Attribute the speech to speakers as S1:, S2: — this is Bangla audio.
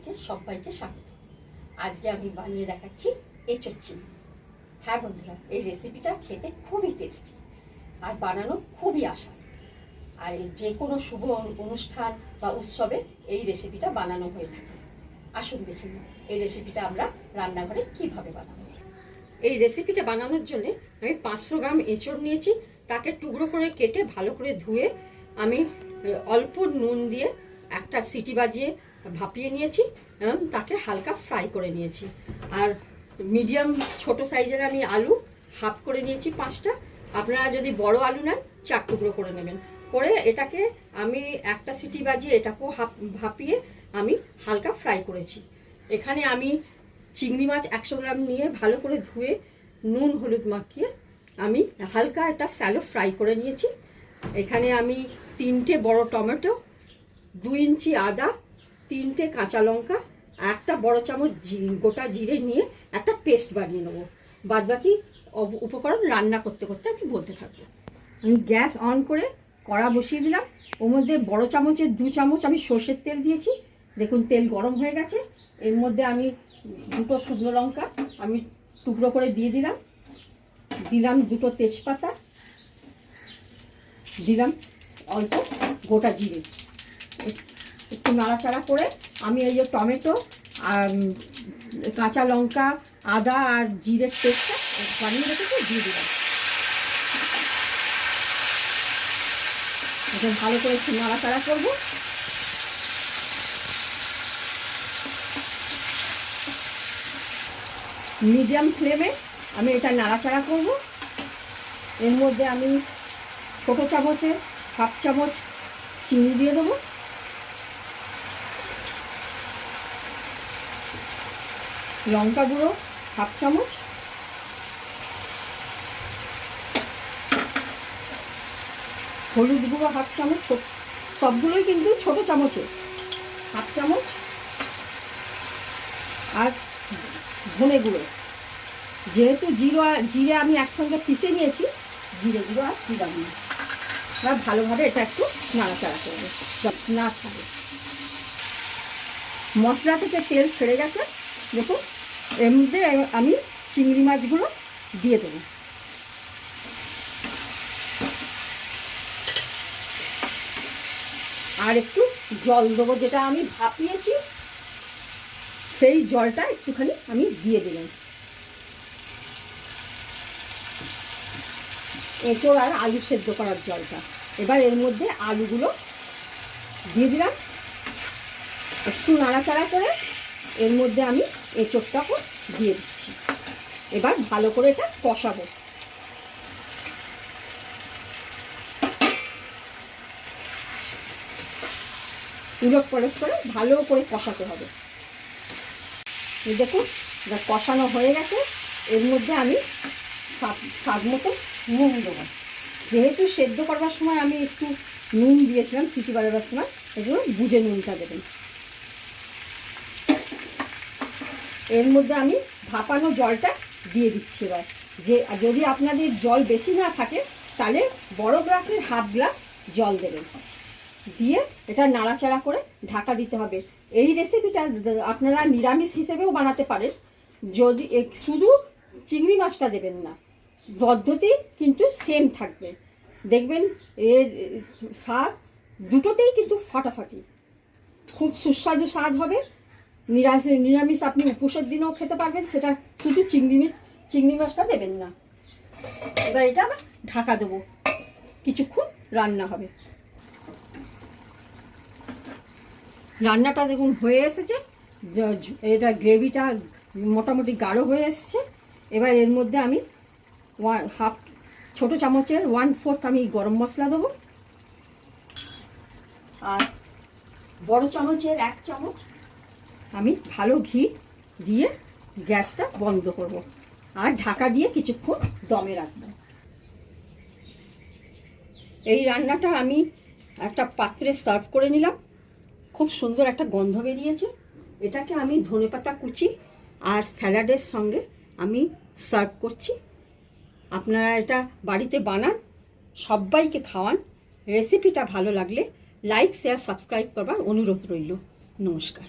S1: থেকে সবাইকে স্বাগত। আজকে আমি বানিয়ে দেখাচ্ছি এঁচোড় চিংড়ি। হ্যাঁ বন্ধুরা, এই রেসিপিটা খেতে খুবই টেস্টি আর বানানো খুবই আসান। আর যে কোনো শুভ অনুষ্ঠান বা উৎসবে এই রেসিপিটা বানানো হয়ে থাকে। আসুন দেখে নিন এই রেসিপিটা আমরা রান্নাঘরে কিভাবে বানাবো। এই রেসিপিটা বানানোর জন্য আমি 500 গ্রাম এঁচোড় নিয়েছি। তাকে টুকরো করে কেটে ভালো করে ধুয়ে আমি অল্প নুন দিয়ে একটা সিটি বাজিয়ে ভাপিয়ে নিয়েছি এবং তাকে হালকা ফ্রাই করে নিয়েছি। আর মিডিয়াম ছোট সাইজের আমি আলু হাফ করে নিয়েছি 5টা। আপনারা যদি বড় আলু নেন 4 টুকরো করে নেবেন। করে এটাকে আমি একটা সিটি বাজিয়ে এটাকেও ভাপিয়ে আমি হালকা ফ্রাই করেছি। এখানে আমি চিংড়ি মাছ 100 গ্রাম নিয়ে ভালো করে ধুয়ে নুন হলুদ মাখিয়ে আমি হালকা একটা স্যালো ফ্রাই করে নিয়েছি। এখানে আমি 3টে বড় টমেটো, 2 ইঞ্চি আদা, 3টে কাঁচা লঙ্কা, একটা বড় চামচ গোটা জিরে নিয়ে একটা পেস্ট বানিয়ে নেবো। বাদবাকি উপকরণ রান্না করতে করতে আমি বলতে থাকবো। আমি গ্যাস অন করে কড়া বসিয়ে দিলাম। ওর মধ্যে বড় চামচের 2 চামচ আমি সর্ষের তেল দিয়েছি। দেখুন তেল গরম হয়ে গেছে। এর মধ্যে আমি 2টো শুকনো লঙ্কা আমি টুকরো করে দিয়ে দিলাম। 2টো তেজপাতা, দিলাম অল্প গোটা জিরে। একটু নাড়াচাড়া করে আমি এই যে টমেটো আর কাঁচা লঙ্কা, আদা আর জিরের পেস্টটা বানিয়ে রেখেছি দিয়ে দিলাম। এটা ভালো করে একটু নাড়াচাড়া করব। মিডিয়াম ফ্লেমে আমি এটা নাড়াচাড়া করব। এর মধ্যে আমি ছোটো চামচে হাফ চামচ চিনি দিয়ে দেবো। লঙ্কা গুঁড়ো হাফ চামচ, হলুদ গুঁড়ো হাফ চামচ, সবগুলোই কিন্তু ছোট চামচে হাফ চামচ, আর ধনে গুঁড়ো। যেহেতু জিরে আমি একসঙ্গে পিষে নিয়েছি, জিরে গুঁড়ো আর দিলাম না। এবার ভালোভাবে এটা একটু নাড়াচাড়া করবো না ছাড়ে। মশলা থেকে তেল ছেড়ে গেছে। দেখুন এর মধ্যে আমি চিংড়ি মাছগুলো দিয়ে দেবো। আর একটু জল দেবো, যেটা আমি ভাপিয়েছি সেই জলটা একটুখানি আমি দিয়ে দিলাম। এঁচোড় আর আলু সেদ্ধ করার জলটা। এবার এর মধ্যে আলুগুলো দিয়ে দিলাম। একটু নাড়াচাড়া করে এর মধ্যে আমি এঁচোড়টাকে দিয়ে দিচ্ছি। এবার ভালো করে এটা কষাবো। উলট পালট করে ভালো করে কষাতে হবে। এই দেখুন এটা কষানো হয়ে গেছে। এর মধ্যে আমি স্বাদ মতো নুন দেবো। যেহেতু সেদ্ধ করবার সময় আমি একটু নুন দিয়েছিলাম সিটি বাজাবার সময়, এগুলো বুঝে নুনটা দেবেন। এর মধ্যে আমি ভাপানো জলটা দিয়ে দিচ্ছি। এবার যে যদি আপনাদের জল বেশি না থাকে তাহলে বড় গ্লাসের হাফ গ্লাস জল দেবেন। দিয়ে এটা নাড়াচাড়া করে ঢাকা দিতে হবে। এই রেসিপিটা আপনারা নিরামিষ হিসেবেও বানাতে পারেন, যদি শুধু চিংড়ি মাছটা দেবেন না, পদ্ধতি কিন্তু সেম থাকবে। দেখবেন এর স্বাদ দুটোতেই কিন্তু ফাটাফাটি, খুব সুস্বাদু স্বাদ হবে। নিরামিষ আপনি উপোসের দিনেও খেতে পারবেন, সেটা শুধু চিংড়ি মাছটা দেবেন না। এবার এটা আবার ঢাকা দেবো, কিছুক্ষণ রান্না হবে। রান্নাটা দেখুন হয়ে এসেছে, এটা গ্রেভিটা মোটামুটি গাঢ় হয়ে এসছে। এবার এর মধ্যে আমি হাফ ছোটো চামচের 1/4 আমি গরম মশলা দেবো। আর বড় চামচের 1 চামচ আমি ভালো ঘি দিয়ে গ্যাসটা বন্ধ করব আর ঢাকা দিয়ে কিছুক্ষণ দমে রাখবো। এই রান্নাটা আমি একটা পাত্রে সার্ভ করে নিলাম। খুব সুন্দর একটা গন্ধ বেরিয়েছে। এটাকে আমি ধনেপাতা কুচি আর স্যালাডের সঙ্গে আমি সার্ভ করছি। আপনারা এটা বাড়িতে বানান, সবাইকে খাওয়ান। রেসিপিটা ভালো লাগলে লাইক শেয়ার সাবস্ক্রাইব করবার অনুরোধ রইল। নমস্কার।